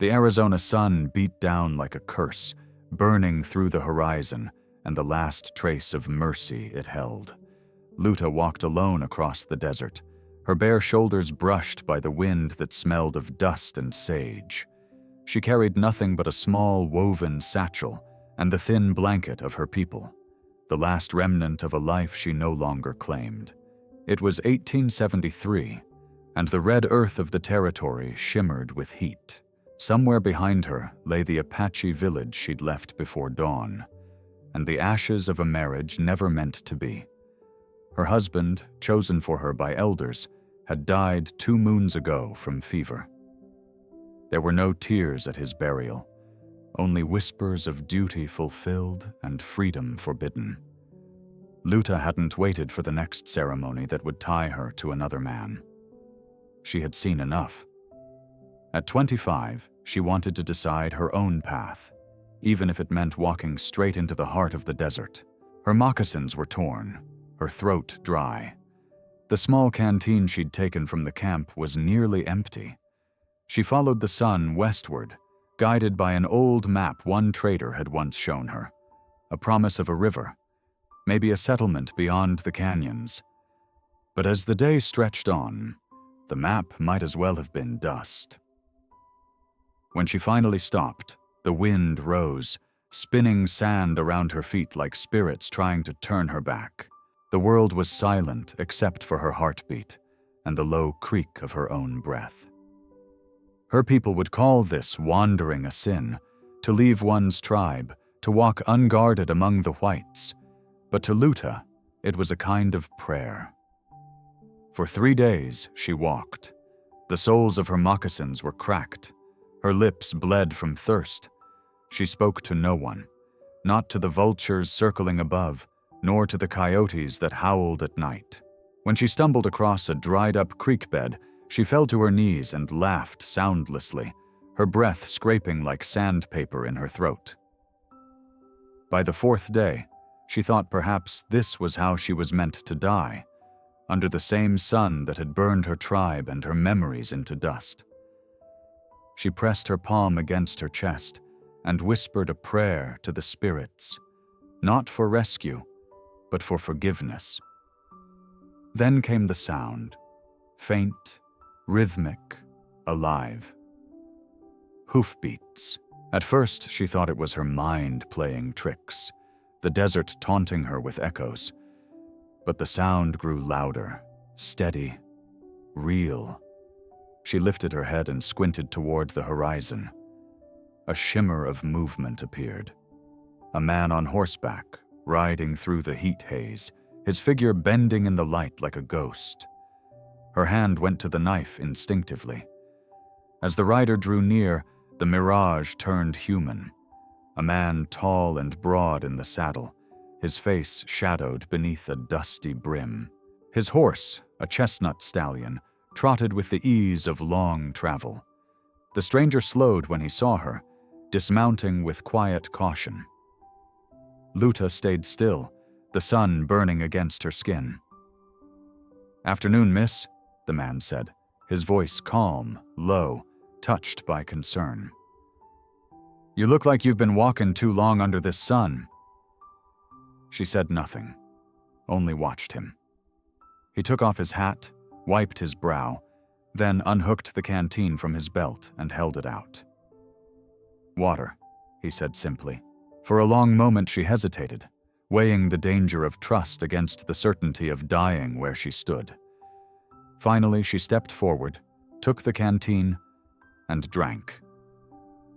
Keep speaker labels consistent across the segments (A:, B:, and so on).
A: The Arizona sun beat down like a curse, burning through the horizon and the last trace of mercy it held. Luta walked alone across the desert, her bare shoulders brushed by the wind that smelled of dust and sage. She carried nothing but a small woven satchel and the thin blanket of her people, the last remnant of a life she no longer claimed. It was 1873, and the red earth of the territory shimmered with heat. Somewhere behind her lay the Apache village she'd left before dawn, and the ashes of a marriage never meant to be. Her husband, chosen for her by elders, had died 2 moons ago from fever. There were no tears at his burial, only whispers of duty fulfilled and freedom forbidden. Luta hadn't waited for the next ceremony that would tie her to another man. She had seen enough. At 25, she wanted to decide her own path, even if it meant walking straight into the heart of the desert. Her moccasins were torn, her throat dry. The small canteen she'd taken from the camp was nearly empty. She followed the sun westward, guided by an old map one trader had once shown her, a promise of a river, maybe a settlement beyond the canyons. But as the day stretched on, the map might as well have been dust. When she finally stopped, the wind rose, spinning sand around her feet like spirits trying to turn her back. The world was silent except for her heartbeat and the low creak of her own breath. Her people would call this wandering a sin, to leave one's tribe, to walk unguarded among the whites. But to Luta, it was a kind of prayer. For 3 days she walked. The soles of her moccasins were cracked. Her lips bled from thirst. She spoke to no one, not to the vultures circling above, nor to the coyotes that howled at night. When she stumbled across a dried-up creek bed, she fell to her knees and laughed soundlessly, her breath scraping like sandpaper in her throat. By the 4th day, she thought perhaps this was how she was meant to die, under the same sun that had burned her tribe and her memories into dust. She pressed her palm against her chest and whispered a prayer to the spirits, not for rescue, but for forgiveness. Then came the sound, faint, rhythmic, alive. Hoofbeats. At first, she thought it was her mind playing tricks, the desert taunting her with echoes. But the sound grew louder, steady, real. She lifted her head and squinted toward the horizon. A shimmer of movement appeared. A man on horseback, riding through the heat haze, his figure bending in the light like a ghost. Her hand went to the knife instinctively. As the rider drew near, the mirage turned human. A man tall and broad in the saddle, his face shadowed beneath a dusty brim. His horse, a chestnut stallion, trotted with the ease of long travel. The stranger slowed when he saw her, dismounting with quiet caution. Luta stayed still, the sun burning against her skin. "Afternoon, miss," the man said, his voice calm, low, touched by concern. "You look like you've been walking too long under this sun." She said nothing, only watched him. He took off his hat, wiped his brow, then unhooked the canteen from his belt and held it out. "Water," he said simply. For a long moment she hesitated, weighing the danger of trust against the certainty of dying where she stood. Finally, she stepped forward, took the canteen, and drank.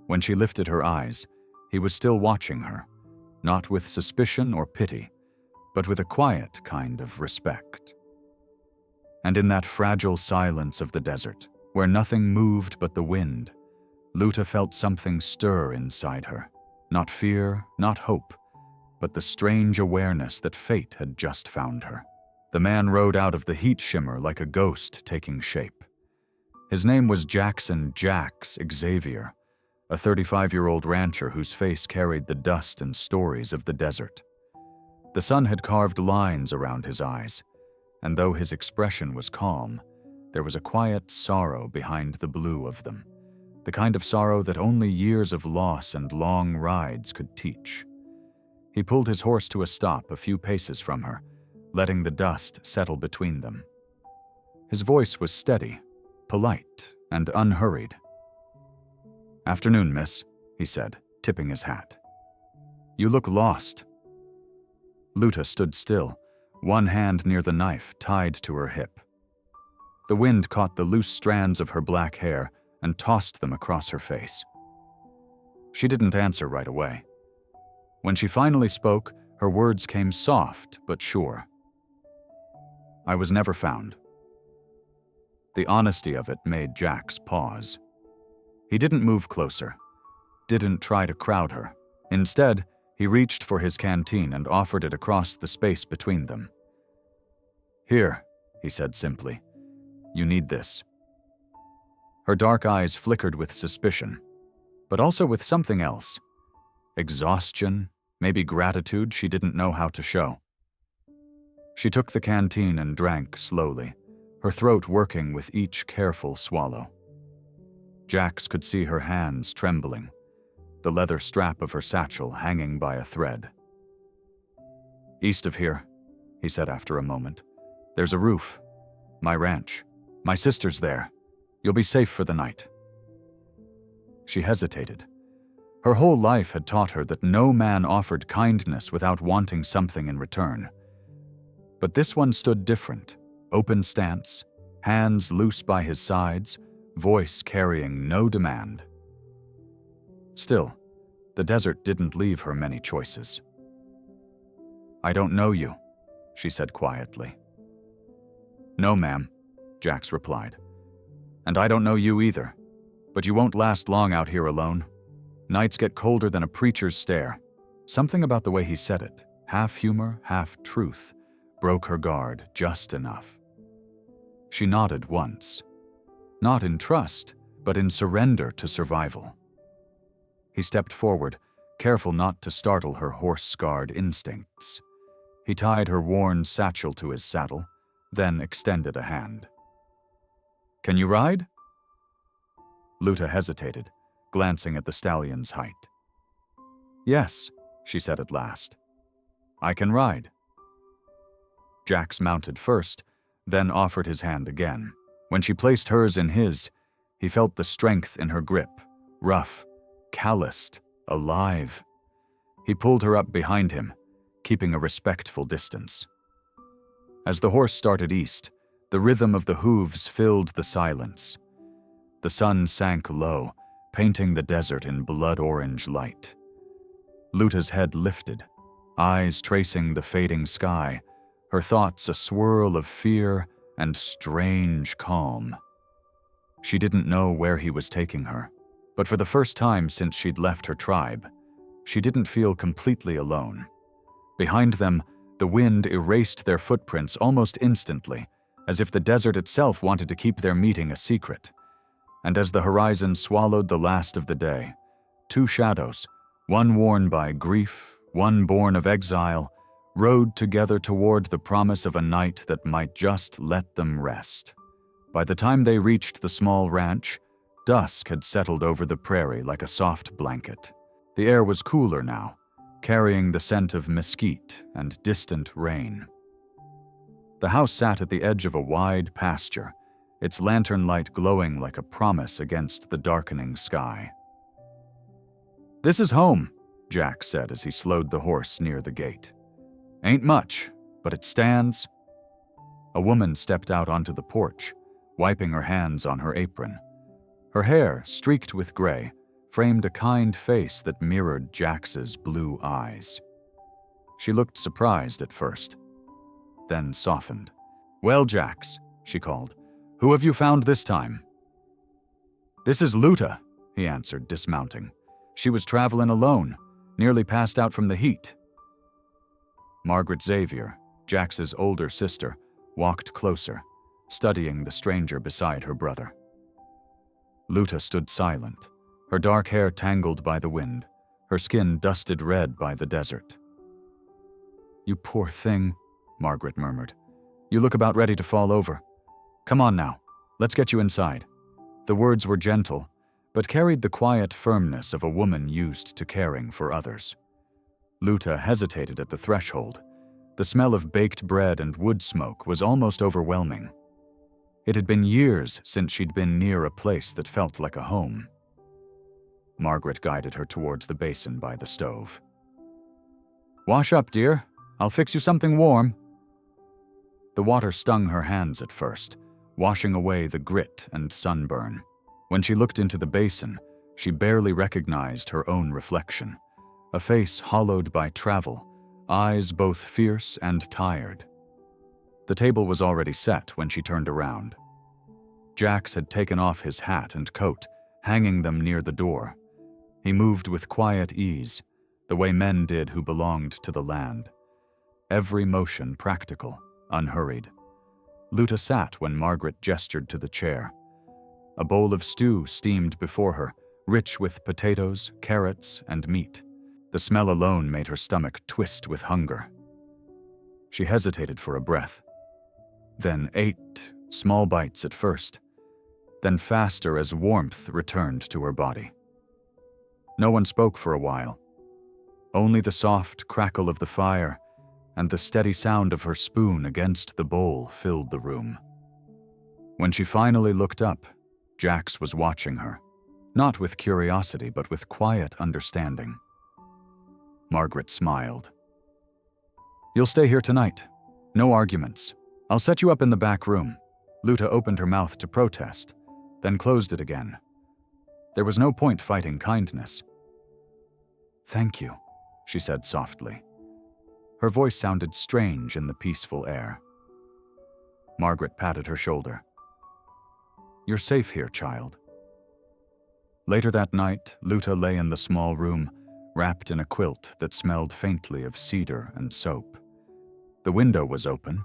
A: When she lifted her eyes, he was still watching her, not with suspicion or pity, but with a quiet kind of respect. And in that fragile silence of the desert, where nothing moved but the wind, Luta felt something stir inside her. Not fear, not hope, but the strange awareness that fate had just found her. The man rode out of the heat shimmer like a ghost taking shape. His name was Jackson Jax Xavier, a 35-year-old rancher whose face carried the dust and stories of the desert. The sun had carved lines around his eyes, and though his expression was calm, there was a quiet sorrow behind the blue of them, the kind of sorrow that only years of loss and long rides could teach. He pulled his horse to a stop a few paces from her, letting the dust settle between them. His voice was steady, polite, and unhurried. "Afternoon, miss," he said, tipping his hat. "You look lost." Luta stood still, one hand near the knife tied to her hip. The wind caught the loose strands of her black hair and tossed them across her face. She didn't answer right away. When she finally spoke, her words came soft but sure. "I was never found." The honesty of it made Jax pause. He didn't move closer, didn't try to crowd her. Instead, he reached for his canteen and offered it across the space between them. "Here," he said simply. "You need this." Her dark eyes flickered with suspicion, but also with something else. Exhaustion, maybe gratitude she didn't know how to show. She took the canteen and drank slowly, her throat working with each careful swallow. Jax could see her hands trembling, the leather strap of her satchel hanging by a thread. "East of here," he said after a moment, "there's a roof. My ranch. My sister's there. You'll be safe for the night." She hesitated. Her whole life had taught her that no man offered kindness without wanting something in return. But this one stood different, open stance, hands loose by his sides, voice carrying no demand. Still, the desert didn't leave her many choices. "I don't know you," she said quietly. "No, ma'am," Jax replied. "And I don't know you either, but you won't last long out here alone. Nights get colder than a preacher's stare." Something about the way he said it, half humor, half truth, broke her guard just enough. She nodded once, not in trust, but in surrender to survival. He stepped forward, careful not to startle her horse-scarred instincts. He tied her worn satchel to his saddle, then extended a hand. "Can you ride?" Luta hesitated, glancing at the stallion's height. "Yes," she said at last. "I can ride." Jax mounted first, then offered his hand again. When she placed hers in his, he felt the strength in her grip, rough, calloused, alive. He pulled her up behind him, keeping a respectful distance. As the horse started east, the rhythm of the hooves filled the silence. The sun sank low, painting the desert in blood-orange light. Luta's head lifted, eyes tracing the fading sky, her thoughts a swirl of fear and strange calm. She didn't know where he was taking her, but for the first time since she'd left her tribe, she didn't feel completely alone. Behind them, the wind erased their footprints almost instantly, as if the desert itself wanted to keep their meeting a secret. And as the horizon swallowed the last of the day, two shadows, one worn by grief, one born of exile, rode together toward the promise of a night that might just let them rest. By the time they reached the small ranch, dusk had settled over the prairie like a soft blanket. The air was cooler now, carrying the scent of mesquite and distant rain. The house sat at the edge of a wide pasture, its lantern light glowing like a promise against the darkening sky. "This is home," Jax said as he slowed the horse near the gate. "Ain't much, but it stands." A woman stepped out onto the porch, wiping her hands on her apron. Her hair, streaked with gray, framed a kind face that mirrored Jax's blue eyes. She looked surprised at first, then softened. "Well, Jax," she called, "who have you found this time?" "This is Luta," he answered, dismounting. "She was traveling alone, nearly passed out from the heat." Margaret Xavier, Jax's older sister, walked closer, studying the stranger beside her brother. Luta stood silent, her dark hair tangled by the wind, her skin dusted red by the desert. "You poor thing," Margaret murmured. "You look about ready to fall over. Come on now, let's get you inside." The words were gentle, but carried the quiet firmness of a woman used to caring for others. Luta hesitated at the threshold. The smell of baked bread and wood smoke was almost overwhelming. It had been years since she'd been near a place that felt like a home. Margaret guided her towards the basin by the stove. "Wash up, dear. I'll fix you something warm." The water stung her hands at first, washing away the grit and sunburn. When she looked into the basin, she barely recognized her own reflection, a face hollowed by travel, eyes both fierce and tired. The table was already set when she turned around. Jax had taken off his hat and coat, hanging them near the door. He moved with quiet ease, the way men did who belonged to the land. Every motion practical, unhurried. Luta sat when Margaret gestured to the chair. A bowl of stew steamed before her, rich with potatoes, carrots, and meat. The smell alone made her stomach twist with hunger. She hesitated for a breath, then ate, small bites at first, then faster as warmth returned to her body. No one spoke for a while. Only the soft crackle of the fire and the steady sound of her spoon against the bowl filled the room. When she finally looked up, Jax was watching her, not with curiosity but with quiet understanding. Margaret smiled. "You'll stay here tonight. No arguments. I'll set you up in the back room." Luta opened her mouth to protest, then closed it again. There was no point fighting kindness. "Thank you," she said softly. Her voice sounded strange in the peaceful air. Margaret patted her shoulder. "You're safe here, child." Later that night, Luta lay in the small room, wrapped in a quilt that smelled faintly of cedar and soap. The window was open,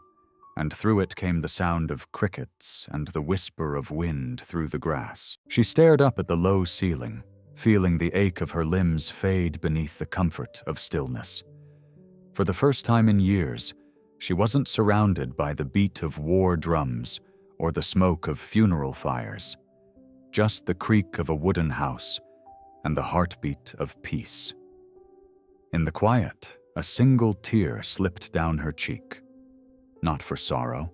A: and through it came the sound of crickets and the whisper of wind through the grass. She stared up at the low ceiling, feeling the ache of her limbs fade beneath the comfort of stillness. For the first time in years, she wasn't surrounded by the beat of war drums or the smoke of funeral fires, just the creak of a wooden house and the heartbeat of peace. In the quiet, a single tear slipped down her cheek, not for sorrow,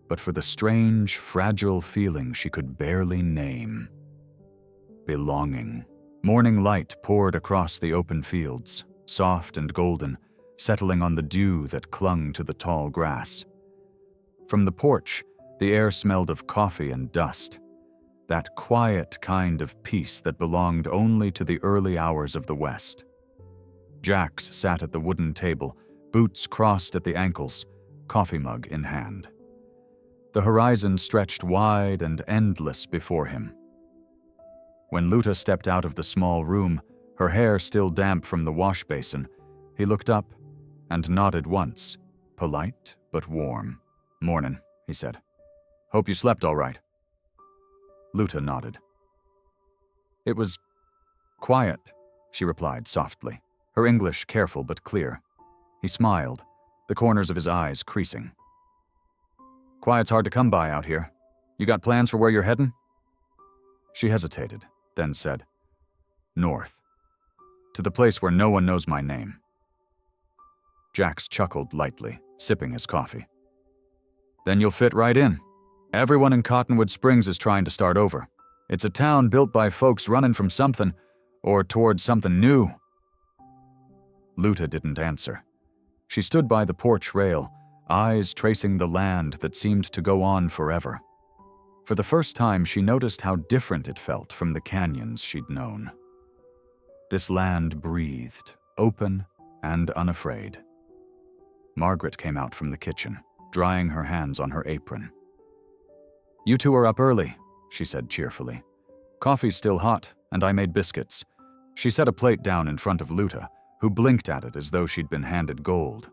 A: but for the strange, fragile feeling she could barely name. Belonging. Morning light poured across the open fields, soft and golden, settling on the dew that clung to the tall grass. From the porch, the air smelled of coffee and dust, that quiet kind of peace that belonged only to the early hours of the West. Jax sat at the wooden table, boots crossed at the ankles, coffee mug in hand. The horizon stretched wide and endless before him. When Luta stepped out of the small room, her hair still damp from the wash basin, he looked up and nodded once, polite but warm. "Mornin'," he said. "Hope you slept all right." Luta nodded. "It was quiet," she replied softly, her English careful but clear. He smiled, the corners of his eyes creasing. "Quiet's hard to come by out here. You got plans for where you're headin'?" She hesitated, then said, "North. To the place where no one knows my name." Jax chuckled lightly, sipping his coffee. "Then you'll fit right in. Everyone in Cottonwood Springs is trying to start over. It's a town built by folks running from something, or towards something new." Luta didn't answer. She stood by the porch rail, eyes tracing the land that seemed to go on forever. For the first time, she noticed how different it felt from the canyons she'd known. This land breathed, open and unafraid. Margaret came out from the kitchen, drying her hands on her apron. "You two are up early," she said cheerfully. "Coffee's still hot, and I made biscuits." She set a plate down in front of Luta, who blinked at it as though she'd been handed gold.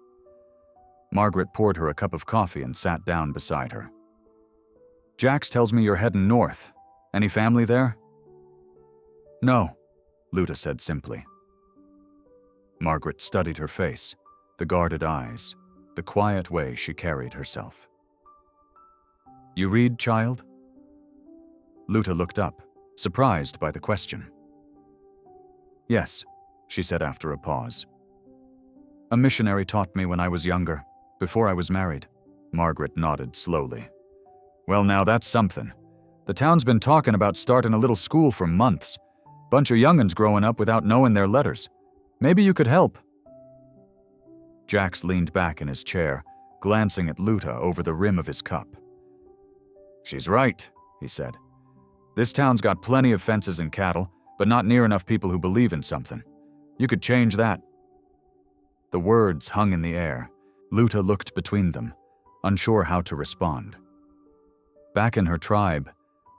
A: Margaret poured her a cup of coffee and sat down beside her. "Jax tells me you're heading north. Any family there?" "No," Luta said simply. Margaret studied her face, the guarded eyes, the quiet way she carried herself. "You read, child?" Luta looked up, surprised by the question. "Yes," she said after a pause. "A missionary taught me when I was younger, before I was married." Margaret nodded slowly. "Well, now that's something. The town's been talking about starting a little school for months. Bunch of young'uns growing up without knowing their letters. Maybe you could help." Jax leaned back in his chair, glancing at Luta over the rim of his cup. "She's right," he said. "This town's got plenty of fences and cattle, but not near enough people who believe in something. You could change that." The words hung in the air. Luta looked between them, unsure how to respond. Back in her tribe,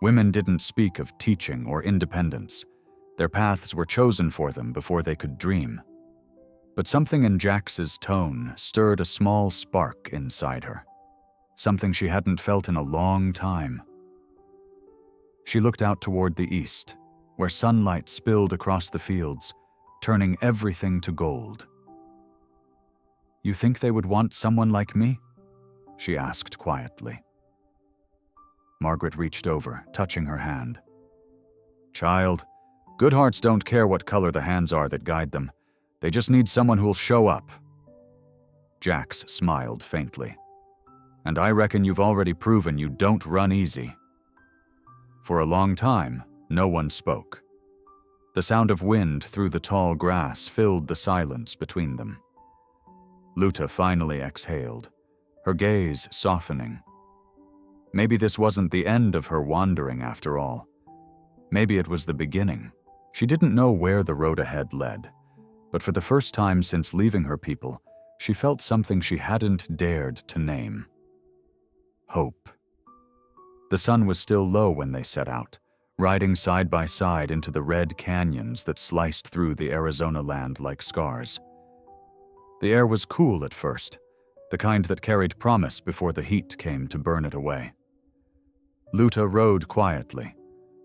A: women didn't speak of teaching or independence. Their paths were chosen for them before they could dream. But something in Jax's tone stirred a small spark inside her, something she hadn't felt in a long time. She looked out toward the east, where sunlight spilled across the fields, turning everything to gold. "You think they would want someone like me?" she asked quietly. Margaret reached over, touching her hand. "Child, good hearts don't care what color the hands are that guide them. They just need someone who'll show up." Jax smiled faintly. "And I reckon you've already proven you don't run easy." For a long time, no one spoke. The sound of wind through the tall grass filled the silence between them. Luta finally exhaled, her gaze softening. Maybe this wasn't the end of her wandering after all. Maybe it was the beginning. She didn't know where the road ahead led, but for the first time since leaving her people, she felt something she hadn't dared to name. Hope. The sun was still low when they set out, riding side by side into the red canyons that sliced through the Arizona land like scars. The air was cool at first, the kind that carried promise before the heat came to burn it away. Luta rode quietly,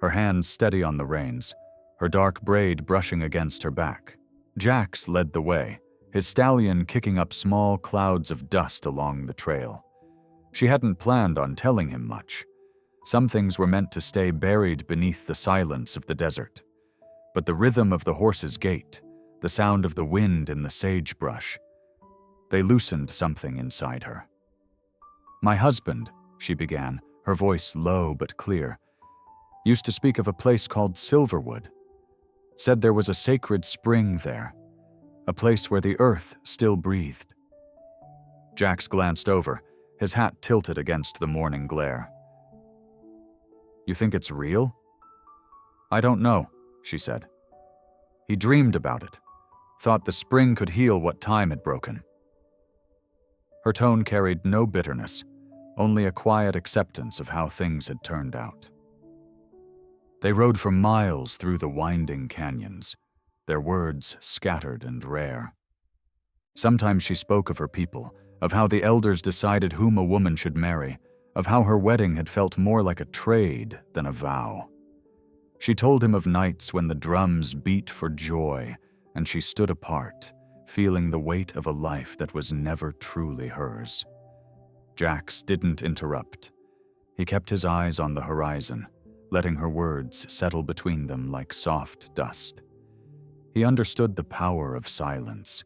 A: her hands steady on the reins, her dark braid brushing against her back. Jax led the way, his stallion kicking up small clouds of dust along the trail. She hadn't planned on telling him much. Some things were meant to stay buried beneath the silence of the desert. But the rhythm of the horse's gait, the sound of the wind in the sagebrush, they loosened something inside her. "My husband," she began, her voice low but clear, "used to speak of a place called Silverwood. Said there was a sacred spring there, a place where the earth still breathed." Jax glanced over, his hat tilted against the morning glare. "You think it's real?" "I don't know," she said. "He dreamed about it, thought the spring could heal what time had broken." Her tone carried no bitterness, only a quiet acceptance of how things had turned out. They rode for miles through the winding canyons, their words scattered and rare. Sometimes she spoke of her people, of how the elders decided whom a woman should marry, of how her wedding had felt more like a trade than a vow. She told him of nights when the drums beat for joy, and she stood apart, feeling the weight of a life that was never truly hers. Jax didn't interrupt. He kept his eyes on the horizon, letting her words settle between them like soft dust. He understood the power of silence,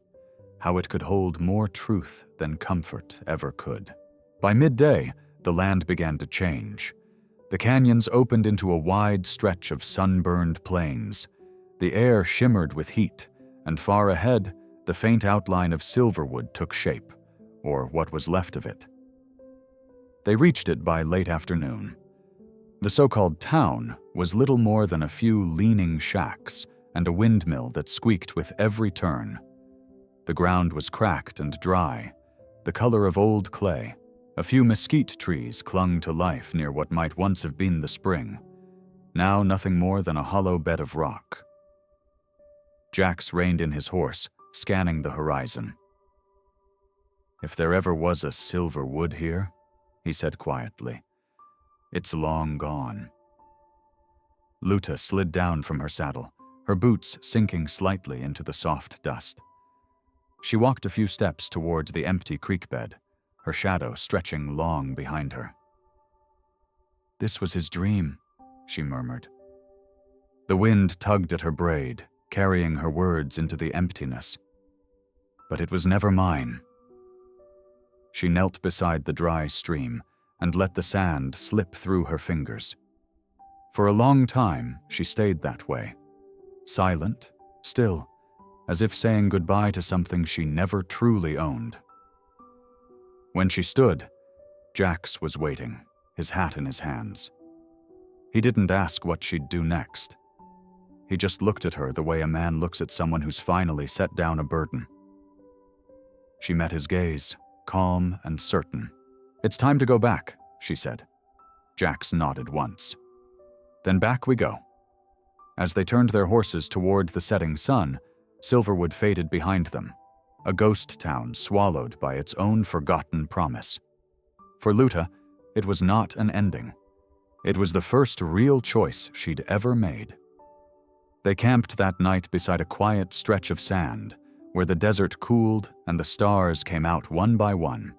A: how it could hold more truth than comfort ever could. By midday, the land began to change. The canyons opened into a wide stretch of sunburned plains. The air shimmered with heat, and far ahead, the faint outline of Silverwood took shape, or what was left of it. They reached it by late afternoon. The so-called town was little more than a few leaning shacks and a windmill that squeaked with every turn. The ground was cracked and dry, the color of old clay. A few mesquite trees clung to life near what might once have been the spring, now nothing more than a hollow bed of rock. Jax reined in his horse, scanning the horizon. "If there ever was a Silverwood here," he said quietly, "it's long gone." Luta slid down from her saddle, her boots sinking slightly into the soft dust. She walked a few steps towards the empty creek bed, her shadow stretching long behind her. "This was his dream," she murmured. The wind tugged at her braid, carrying her words into the emptiness. But it was never mine. She knelt beside the dry stream and let the sand slip through her fingers. For a long time, she stayed that way, silent, still, as if saying goodbye to something she never truly owned. When she stood, Jax was waiting, his hat in his hands. He didn't ask what she'd do next. He just looked at her the way a man looks at someone who's finally set down a burden. She met his gaze, calm and certain. "It's time to go back," she said. Jax nodded once. "Then back we go." As they turned their horses toward the setting sun, Silverwood faded behind them, a ghost town swallowed by its own forgotten promise. For Luta, it was not an ending. It was the first real choice she'd ever made. They camped that night beside a quiet stretch of sand, where the desert cooled and the stars came out one by one.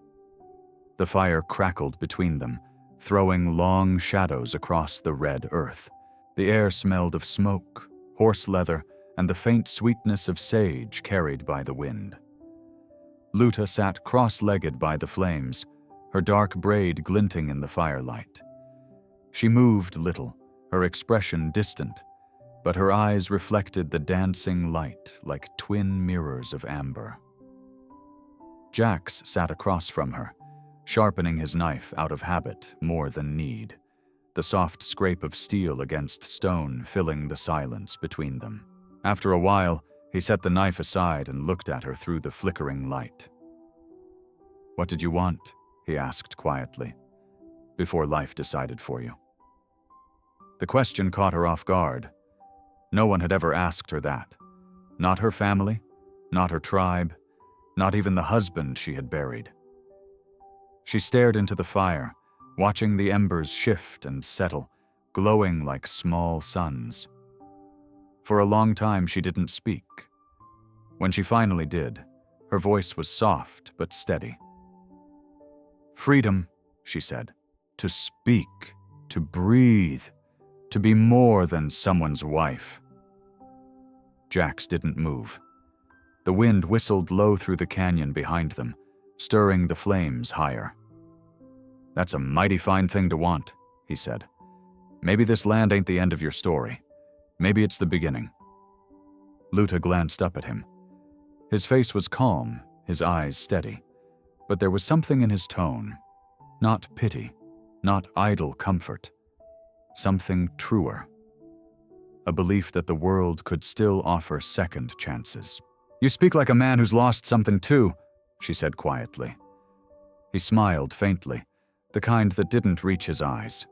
A: The fire crackled between them, throwing long shadows across the red earth. The air smelled of smoke, horse leather, and the faint sweetness of sage carried by the wind. Luta sat cross-legged by the flames, her dark braid glinting in the firelight. She moved little, her expression distant, but her eyes reflected the dancing light like twin mirrors of amber. Jax sat across from her, sharpening his knife out of habit more than need, the soft scrape of steel against stone filling the silence between them. After a while, he set the knife aside and looked at her through the flickering light. "What did you want?" he asked quietly, "before life decided for you?" The question caught her off guard. No one had ever asked her that. Not her family, not her tribe, not even the husband she had buried. She stared into the fire, watching the embers shift and settle, glowing like small suns. For a long time she didn't speak. When she finally did, her voice was soft but steady. "Freedom," she said, "to speak, to breathe, to be more than someone's wife." Jax didn't move. The wind whistled low through the canyon behind them, stirring the flames higher. "That's a mighty fine thing to want," he said. "Maybe this land ain't the end of your story. Maybe it's the beginning." Luta glanced up at him. His face was calm, his eyes steady, but there was something in his tone, not pity, not idle comfort, something truer. A belief that the world could still offer second chances. "You speak like a man who's lost something too," she said quietly. He smiled faintly, the kind that didn't reach his eyes.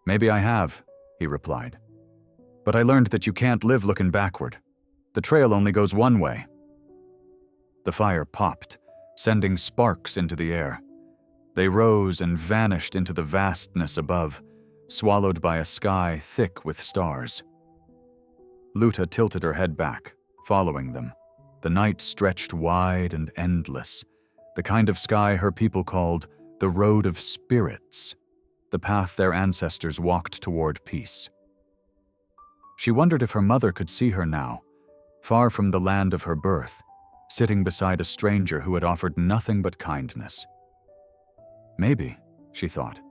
A: "Maybe I have," he replied. "But I learned that you can't live looking backward. The trail only goes one way." The fire popped, sending sparks into the air. They rose and vanished into the vastness above, swallowed by a sky thick with stars. Luta tilted her head back, following them. The night stretched wide and endless, the kind of sky her people called the road of spirits, the path their ancestors walked toward peace. She wondered if her mother could see her now, far from the land of her birth, sitting beside a stranger who had offered nothing but kindness. Maybe, she thought,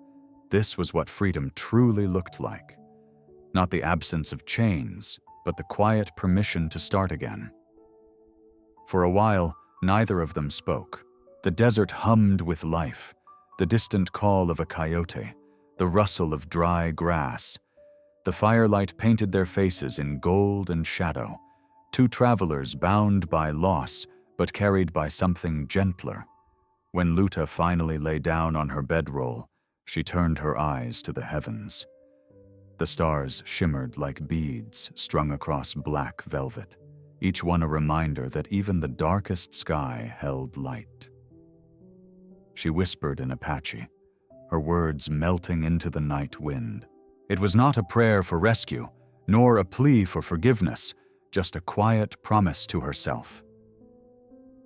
A: this was what freedom truly looked like. Not the absence of chains, but the quiet permission to start again. For a while, neither of them spoke. The desert hummed with life, the distant call of a coyote, the rustle of dry grass. The firelight painted their faces in gold and shadow, two travelers bound by loss, but carried by something gentler. When Luta finally lay down on her bedroll, she turned her eyes to the heavens. The stars shimmered like beads strung across black velvet, each one a reminder that even the darkest sky held light. She whispered in Apache, her words melting into the night wind. It was not a prayer for rescue, nor a plea for forgiveness, just a quiet promise to herself.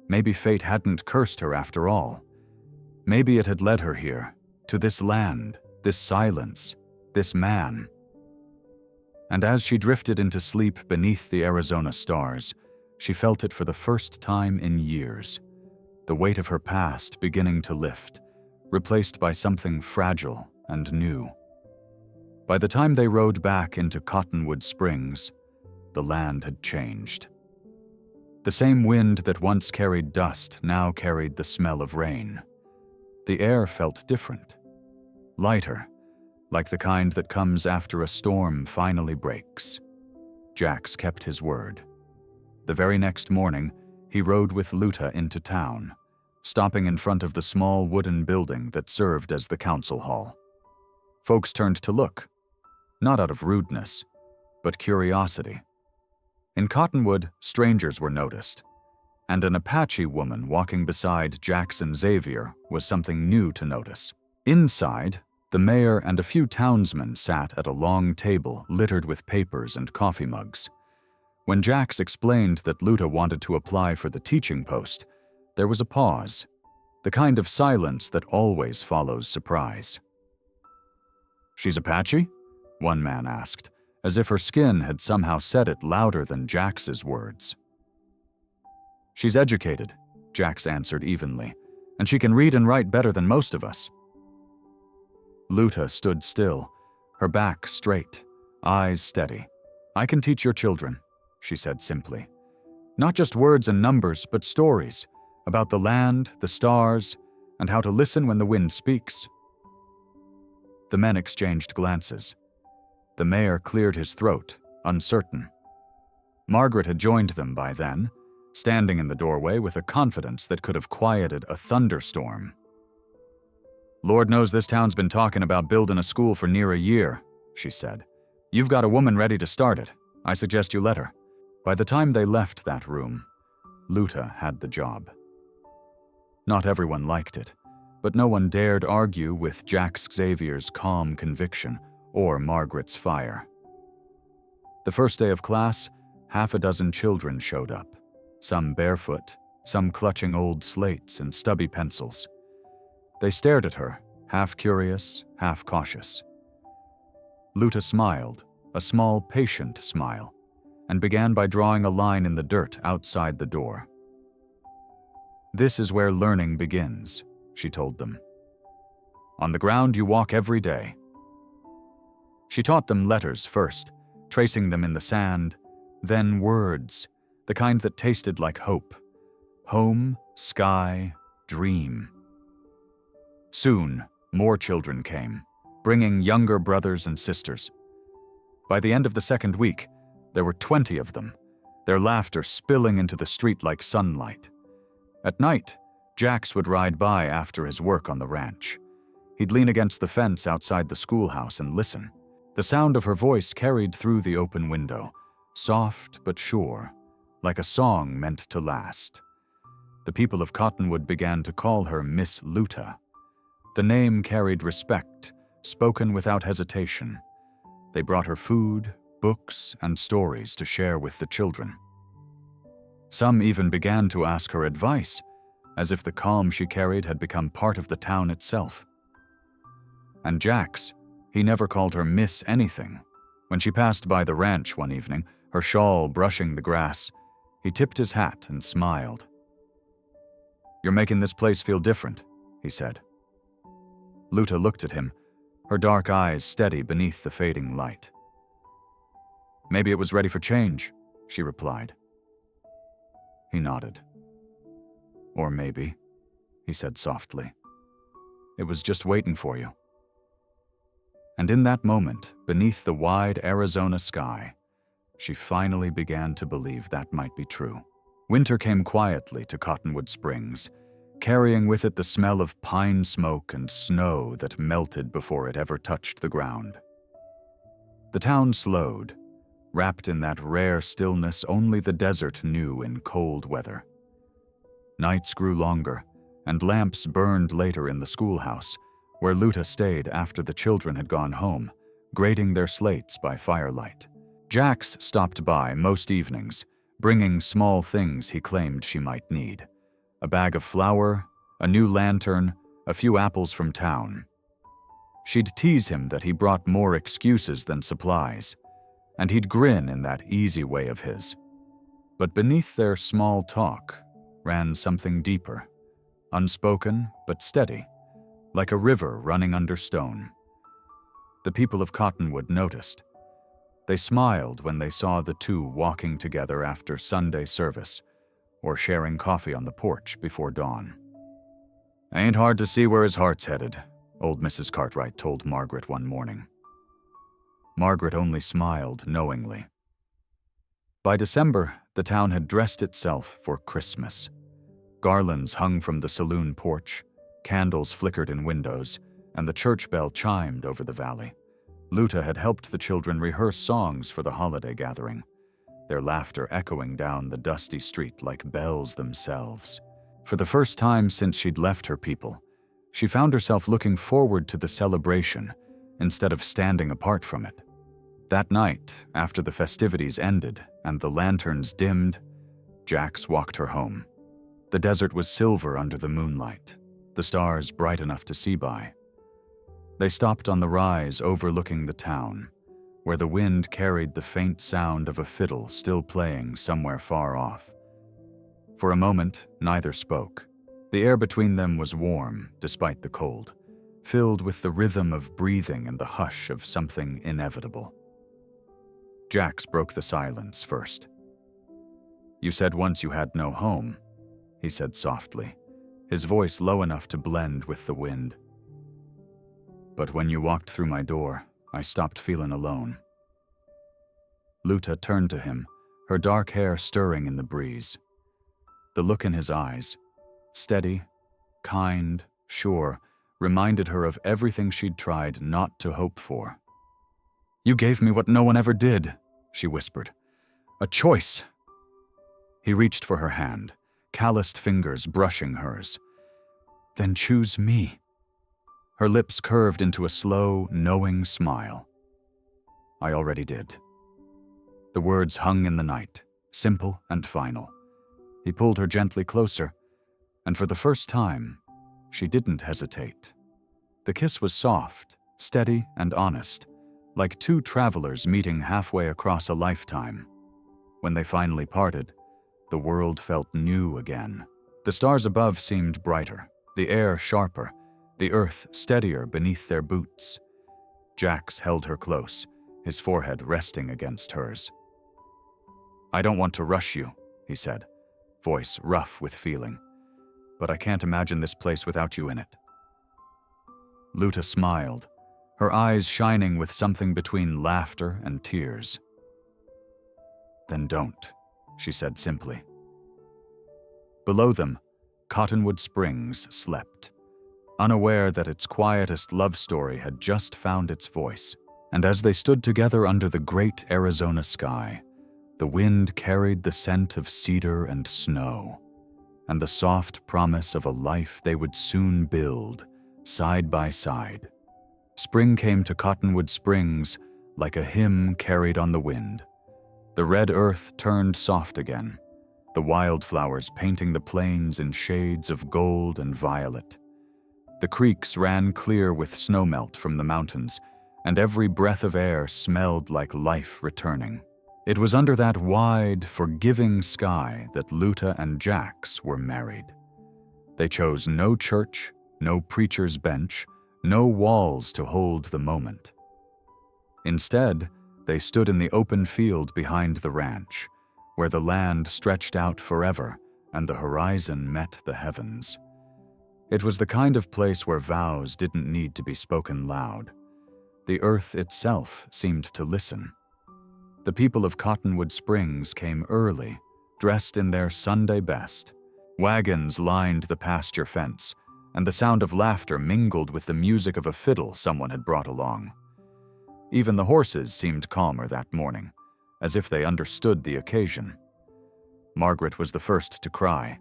A: Maybe fate hadn't cursed her after all. Maybe it had led her here, to this land, this silence, this man. And as she drifted into sleep beneath the Arizona stars, she felt it for the first time in years. The weight of her past beginning to lift, replaced by something fragile and new. By the time they rode back into Cottonwood Springs, the land had changed. The same wind that once carried dust now carried the smell of rain. The air felt different, lighter, like the kind that comes after a storm finally breaks. Jax kept his word. The very next morning, he rode with Luta into town, stopping in front of the small wooden building that served as the council hall. Folks turned to look, not out of rudeness, but curiosity. In Cottonwood, strangers were noticed, and an Apache woman walking beside Jackson Xavier was something new to notice. Inside, the mayor and a few townsmen sat at a long table littered with papers and coffee mugs. When Jax explained that Luta wanted to apply for the teaching post, there was a pause, the kind of silence that always follows surprise. "She's Apache?" one man asked, as if her skin had somehow said it louder than Jax's words. "She's educated," Jax answered evenly, "and she can read and write better than most of us." Luta stood still, her back straight, eyes steady. "I can teach your children," she said simply. "Not just words and numbers, but stories about the land, the stars, and how to listen when the wind speaks." The men exchanged glances. The mayor cleared his throat, uncertain. Margaret had joined them by then, standing in the doorway with a confidence that could have quieted a thunderstorm. "Lord knows this town's been talking about building a school for near a year," she said. "You've got a woman ready to start it. I suggest you let her." By the time they left that room, Luta had the job. Not everyone liked it, but no one dared argue with Jax Xavier's calm conviction or Margaret's fire. The first day of class, half a dozen children showed up, some barefoot, some clutching old slates and stubby pencils. They stared at her, half curious, half cautious. Luta smiled, a small, patient smile, and began by drawing a line in the dirt outside the door. "This is where learning begins," she told them. "On the ground you walk every day." She taught them letters first, tracing them in the sand, then words, the kind that tasted like hope. Home, sky, dream. Soon, more children came, bringing younger brothers and sisters. By the end of the second week, there were 20 of them, their laughter spilling into the street like sunlight. At night, Jax would ride by after his work on the ranch. He'd lean against the fence outside the schoolhouse and listen. The sound of her voice carried through the open window, soft but sure, like a song meant to last. The people of Cottonwood began to call her Miss Luta. The name carried respect, spoken without hesitation. They brought her food, books, and stories to share with the children. Some even began to ask her advice, as if the calm she carried had become part of the town itself. And Jax, he never called her Miss anything. When she passed by the ranch one evening, her shawl brushing the grass, he tipped his hat and smiled. "You're making this place feel different," he said. Luta looked at him, her dark eyes steady beneath the fading light. "Maybe it was ready for change," she replied. He nodded. "Or maybe," he said softly, "it was just waiting for you." And in that moment, beneath the wide Arizona sky, she finally began to believe that might be true. Winter came quietly to Cottonwood Springs, carrying with it the smell of pine smoke and snow that melted before it ever touched the ground. The town slowed, wrapped in that rare stillness only the desert knew in cold weather. Nights grew longer, and lamps burned later in the schoolhouse, where Luta stayed after the children had gone home, grading their slates by firelight. Jax stopped by most evenings, bringing small things he claimed she might need. A bag of flour, a new lantern, a few apples from town. She'd tease him that he brought more excuses than supplies. and he'd grin in that easy way of his. But beneath their small talk ran something deeper, unspoken but steady, like a river running under stone. The people of Cottonwood noticed. They smiled when they saw the two walking together after Sunday service, or sharing coffee on the porch before dawn. "Ain't hard to see where his heart's headed," old Mrs. Cartwright told Margaret one morning. Margaret only smiled knowingly. By December, the town had dressed itself for Christmas. Garlands hung from the saloon porch, candles flickered in windows, and the church bell chimed over the valley. Luta had helped the children rehearse songs for the holiday gathering, their laughter echoing down the dusty street like bells themselves. For the first time since she'd left her people, she found herself looking forward to the celebration instead of standing apart from it. That night, after the festivities ended and the lanterns dimmed, Jax walked her home. The desert was silver under the moonlight, the stars bright enough to see by. They stopped on the rise overlooking the town, where the wind carried the faint sound of a fiddle still playing somewhere far off. For a moment, neither spoke. The air between them was warm, despite the cold, filled with the rhythm of breathing and the hush of something inevitable. Jax broke the silence first. "You said once you had no home," he said softly, his voice low enough to blend with the wind. "But when you walked through my door, I stopped feeling alone." Luta turned to him, her dark hair stirring in the breeze. The look in his eyes, steady, kind, sure, reminded her of everything she'd tried not to hope for. "You gave me what no one ever did," she whispered. "A choice." He reached for her hand, calloused fingers brushing hers. "Then choose me." Her lips curved into a slow, knowing smile. "I already did." The words hung in the night, simple and final. He pulled her gently closer, and for the first time, she didn't hesitate. The kiss was soft, steady, and honest, like two travelers meeting halfway across a lifetime. When they finally parted, the world felt new again. The stars above seemed brighter, the air sharper, the earth steadier beneath their boots. Jax held her close, his forehead resting against hers. "I don't want to rush you," he said, voice rough with feeling, "but I can't imagine this place without you in it." Luta smiled, her eyes shining with something between laughter and tears. "Then don't," she said simply. Below them, Cottonwood Springs slept, unaware that its quietest love story had just found its voice. And as they stood together under the great Arizona sky, the wind carried the scent of cedar and snow, and the soft promise of a life they would soon build, side by side. Spring came to Cottonwood Springs like a hymn carried on the wind. The red earth turned soft again, the wildflowers painting the plains in shades of gold and violet. The creeks ran clear with snowmelt from the mountains, and every breath of air smelled like life returning. It was under that wide, forgiving sky that Luta and Jax were married. They chose no church, no preacher's bench, no walls to hold the moment. Instead, they stood in the open field behind the ranch, where the land stretched out forever and the horizon met the heavens. It was the kind of place where vows didn't need to be spoken loud. The earth itself seemed to listen. The people of Cottonwood Springs came early, dressed in their Sunday best. Wagons lined the pasture fence, and the sound of laughter mingled with the music of a fiddle someone had brought along. Even the horses seemed calmer that morning, as if they understood the occasion. Margaret was the first to cry.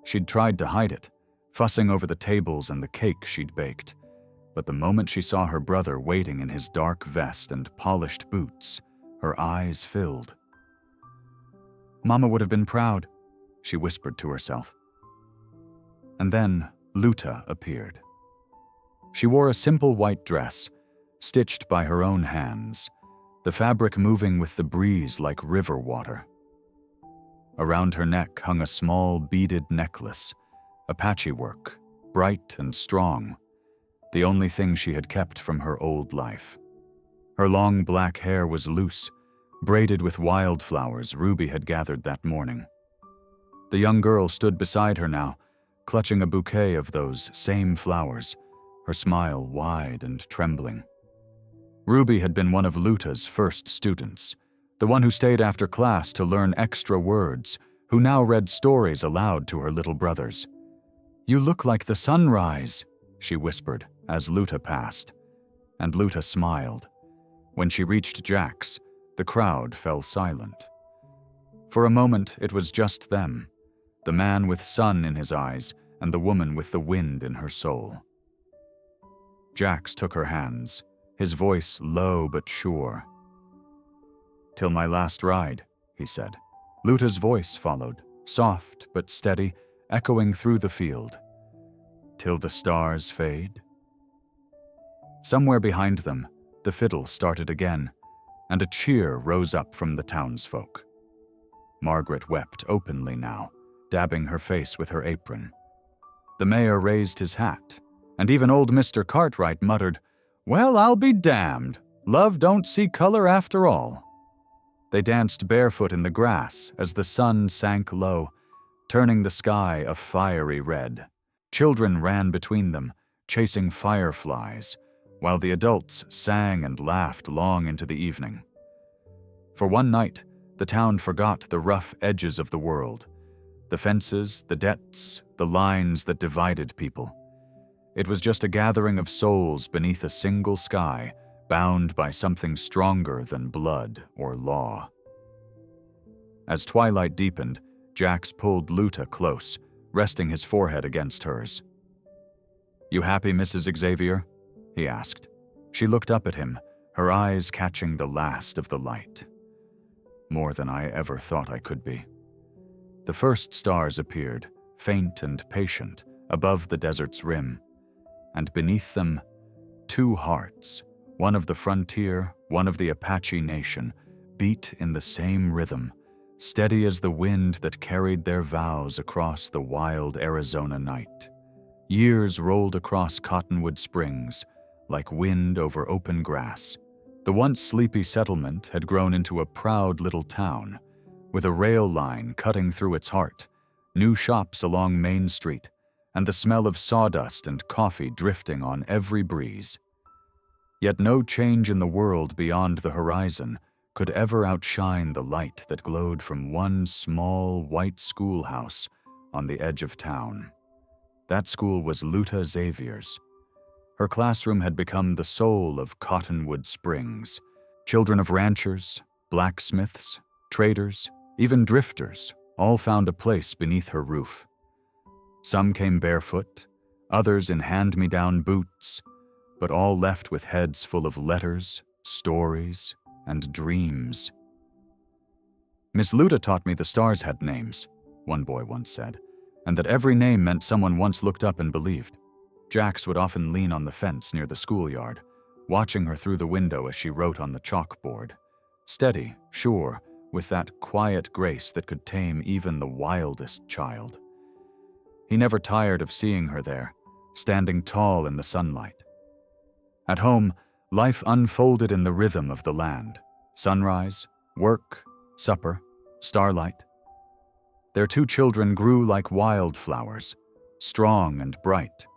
A: She'd tried to hide it, fussing over the tables and the cake she'd baked. But the moment she saw her brother waiting in his dark vest and polished boots, her eyes filled. "Mama would have been proud," she whispered to herself. And then Luta appeared. She wore a simple white dress, stitched by her own hands, the fabric moving with the breeze like river water. Around her neck hung a small beaded necklace, Apache work, bright and strong, the only thing she had kept from her old life. Her long black hair was loose, braided with wildflowers Ruby had gathered that morning. The young girl stood beside her now, clutching a bouquet of those same flowers, her smile wide and trembling. Ruby had been one of Luta's first students, the one who stayed after class to learn extra words, who now read stories aloud to her little brothers. "You look like the sunrise," she whispered as Luta passed, and Luta smiled. When she reached Jack's, the crowd fell silent. For a moment, it was just them, the man with sun in his eyes and the woman with the wind in her soul. Jax took her hands, his voice low but sure. "Till my last ride," he said. Luta's voice followed, soft but steady, echoing through the field. "Till the stars fade." Somewhere behind them, the fiddle started again, and a cheer rose up from the townsfolk. Margaret wept openly now, dabbing her face with her apron. The mayor raised his hat, and even old Mr. Cartwright muttered, "Well, I'll be damned. Love don't see color after all." They danced barefoot in the grass as the sun sank low, turning the sky a fiery red. Children ran between them, chasing fireflies, while the adults sang and laughed long into the evening. For one night, the town forgot the rough edges of the world, the fences, the debts, the lines that divided people. It was just a gathering of souls beneath a single sky, bound by something stronger than blood or law. As twilight deepened, Jax pulled Luta close, resting his forehead against hers. "You happy, Mrs. Xavier?" he asked. She looked up at him, her eyes catching the last of the light. "More than I ever thought I could be." The first stars appeared, faint and patient, above the desert's rim, and beneath them, two hearts, one of the frontier, one of the Apache nation, beat in the same rhythm, steady as the wind that carried their vows across the wild Arizona night. Years rolled across Cottonwood Springs, like wind over open grass. The once sleepy settlement had grown into a proud little town, with a rail line cutting through its heart, new shops along Main Street, and the smell of sawdust and coffee drifting on every breeze. Yet no change in the world beyond the horizon could ever outshine the light that glowed from one small white schoolhouse on the edge of town. That school was Luta Xavier's. Her classroom had become the soul of Cottonwood Springs. Children of ranchers, blacksmiths, traders, even drifters, all found a place beneath her roof. Some came barefoot, others in hand-me-down boots, but all left with heads full of letters, stories, and dreams. "Miss Luta taught me the stars had names," one boy once said, and that every name meant someone once looked up and believed. Jax would often lean on the fence near the schoolyard, watching her through the window as she wrote on the chalkboard. Steady, sure, with that quiet grace that could tame even the wildest child. He never tired of seeing her there, standing tall in the sunlight. At home, life unfolded in the rhythm of the land. Sunrise, work, supper, starlight. Their two children grew like wildflowers, strong and bright.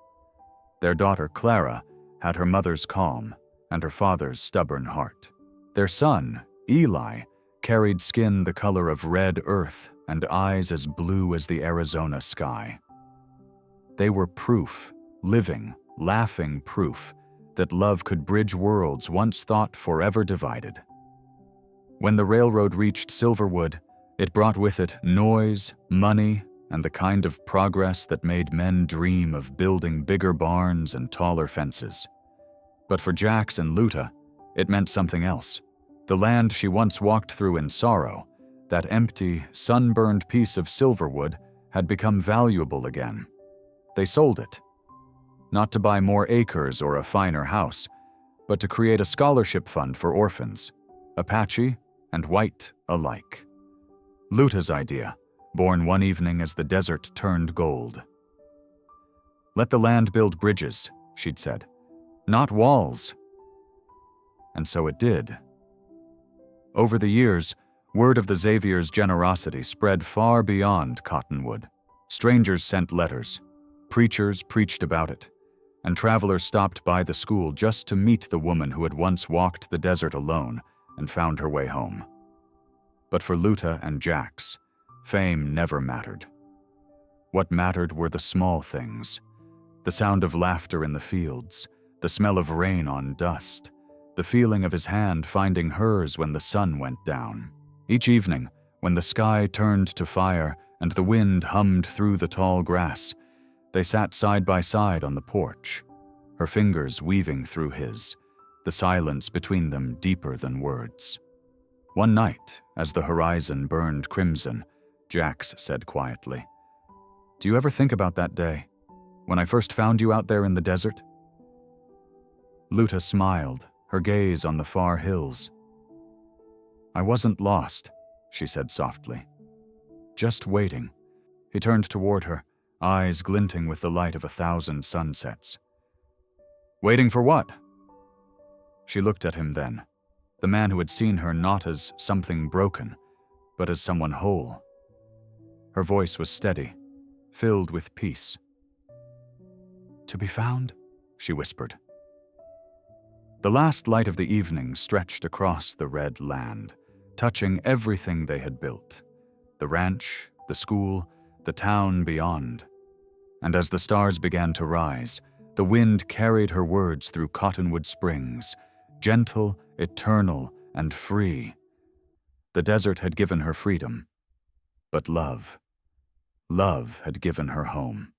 A: Their daughter, Clara, had her mother's calm and her father's stubborn heart. Their son, Eli, carried skin the color of red earth and eyes as blue as the Arizona sky. They were proof, living, laughing proof, that love could bridge worlds once thought forever divided. When the railroad reached Silverwood, it brought with it noise, money, and the kind of progress that made men dream of building bigger barns and taller fences. But for Jax and Luta, it meant something else. The land she once walked through in sorrow, that empty, sunburned piece of Silverwood, had become valuable again. They sold it. Not to buy more acres or a finer house, but to create a scholarship fund for orphans. Apache and white alike. Luta's idea, born one evening as the desert turned gold. "Let the land build bridges," she'd said, "not walls." And so it did. Over the years, word of the Xavier's generosity spread far beyond Cottonwood. Strangers sent letters, preachers preached about it, and travelers stopped by the school just to meet the woman who had once walked the desert alone and found her way home. But for Luta and Jax, fame never mattered. What mattered were the small things: the sound of laughter in the fields, the smell of rain on dust, the feeling of his hand finding hers when the sun went down. Each evening, when the sky turned to fire and the wind hummed through the tall grass, they sat side by side on the porch, her fingers weaving through his, the silence between them deeper than words. One night, as the horizon burned crimson, Jax said quietly, "Do you ever think about that day, when I first found you out there in the desert?" Luta smiled, her gaze on the far hills. "I wasn't lost," she said softly. "Just waiting." He turned toward her, eyes glinting with the light of 1,000 sunsets. "Waiting for what?" She looked at him then, the man who had seen her not as something broken, but as someone whole. Her voice was steady, filled with peace. "To be found?" she whispered. The last light of the evening stretched across the red land, touching everything they had built: the ranch, the school, the town beyond. And as the stars began to rise, the wind carried her words through Cottonwood Springs, gentle, eternal, and free. The desert had given her freedom, but love had given her home.